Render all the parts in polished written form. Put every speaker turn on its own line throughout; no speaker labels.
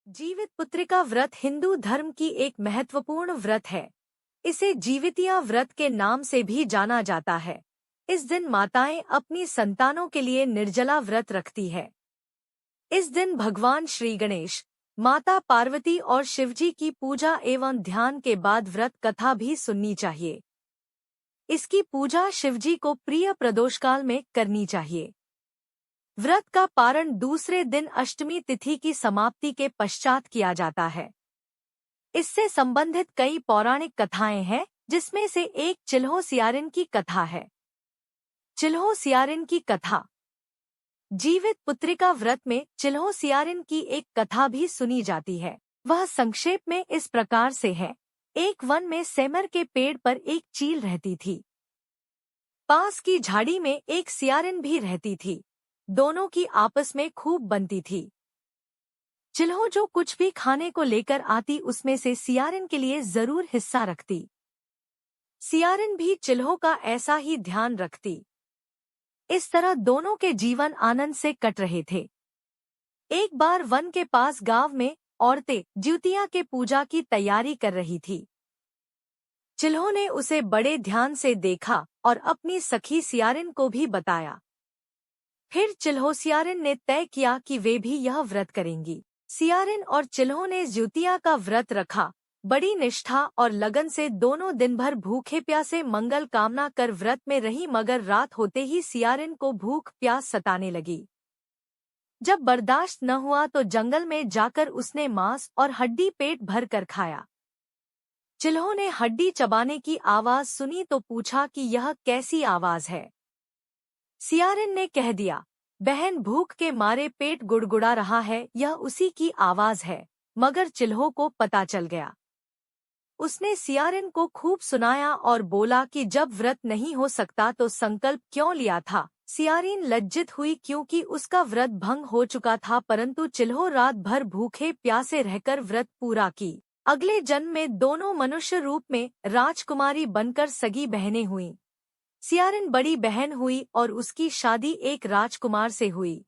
जीवित पुत्रिका व्रत हिंदू धर्म की एक महत्वपूर्ण व्रत है। इसे जीवितिया व्रत के नाम से भी जाना जाता है। इस दिन माताएं अपनी संतानों के लिए निर्जला व्रत रखती है। इस दिन भगवान श्री गणेश, माता पार्वती और शिवजी की पूजा एवं ध्यान के बाद व्रत कथा भी सुननी चाहिए। इसकी पूजा शिवजी को प्रिय प्रदोषकाल में करनी चाहिए। व्रत का पारण दूसरे दिन अष्टमी तिथि की समाप्ति के पश्चात किया जाता है। इससे संबंधित कई पौराणिक कथाएं हैं, जिसमें से एक चिल्हो सियारिन की कथा है। चिल्हो सियारिन की कथा। जीवित पुत्रिका व्रत में चिल्हो सियारिन की एक कथा भी सुनी जाती है। वह संक्षेप में इस प्रकार से है। एक वन में सेमर के पेड़ पर एक चील रहती थी। पास की झाड़ी में एक सियारिन भी रहती थी। दोनों की आपस में खूब बनती थी। चिल्हो जो कुछ भी खाने को लेकर आती उसमें से सियारिन के लिए जरूर हिस्सा रखती। सियारिन भी चिल्हो का ऐसा ही ध्यान रखती। इस तरह दोनों के जीवन आनंद से कट रहे थे। एक बार वन के पास गांव में औरतें ज्योतिया के पूजा की तैयारी कर रही थी। चिल्हो ने उसे बड़े ध्यान से देखा और अपनी सखी सियारिन को भी बताया। फिर चिल्हो सियारिन ने तय किया कि वे भी यह व्रत करेंगी। सियारिन और चिल्हो ने ज्योतिया का व्रत रखा। बड़ी निष्ठा और लगन से दोनों दिन भर भूखे प्यासे मंगल कामना कर व्रत में रही, मगर रात होते ही सियारिन को भूख प्यास सताने लगी। जब बर्दाश्त न हुआ तो जंगल में जाकर उसने मांस और हड्डी पेट भर कर खाया। चिल्हो ने हड्डी चबाने की आवाज सुनी तो पूछा कि यह कैसी आवाज है। सियारिन ने कह दिया, बहन भूख के मारे पेट गुड़गुड़ा रहा है, यह उसी की आवाज है। मगर चिल्हो को पता चल गया। उसने सियारिन को खूब सुनाया और बोला कि जब व्रत नहीं हो सकता तो संकल्प क्यों लिया था। सियारिन लज्जित हुई क्योंकि उसका व्रत भंग हो चुका था, परंतु चिल्हो रात भर भूखे प्यासे रहकर व्रत पूरा की। अगले जन्म में दोनों मनुष्य रूप में राजकुमारी बनकर सगी बहनें हुईं। सियारिन बड़ी बहन हुई और उसकी शादी एक राजकुमार से हुई।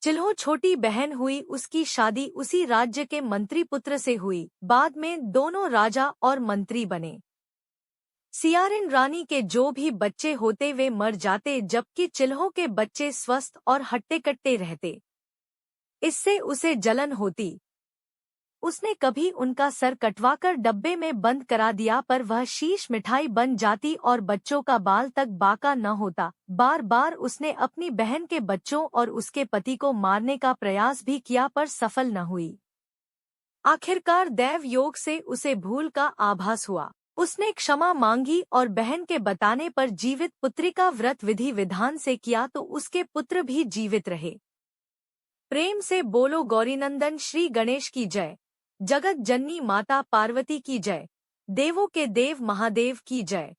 चिल्हो छोटी बहन हुई, उसकी शादी उसी राज्य के मंत्री पुत्र से हुई। बाद में दोनों राजा और मंत्री बने। सियारिन रानी के जो भी बच्चे होते वे मर जाते, जबकि चिल्हो के बच्चे स्वस्थ और हट्टे कट्टे रहते। इससे उसे जलन होती। उसने कभी उनका सर कटवाकर डब्बे में बंद करा दिया, पर वह शीश मिठाई बन जाती और बच्चों का बाल तक बाका न होता। बार बार उसने अपनी बहन के बच्चों और उसके पति को मारने का प्रयास भी किया, पर सफल न हुई। आखिरकार दैव योग से उसे भूल का आभास हुआ। उसने क्षमा मांगी और बहन के बताने पर जीवित पुत्रिका व्रत विधि विधान से किया तो उसके पुत्र भी जीवित रहे। प्रेम से बोलो गौरीनंदन श्री गणेश की जय। जगत जननी माता पार्वती की जय। देवों के देव महादेव की जय।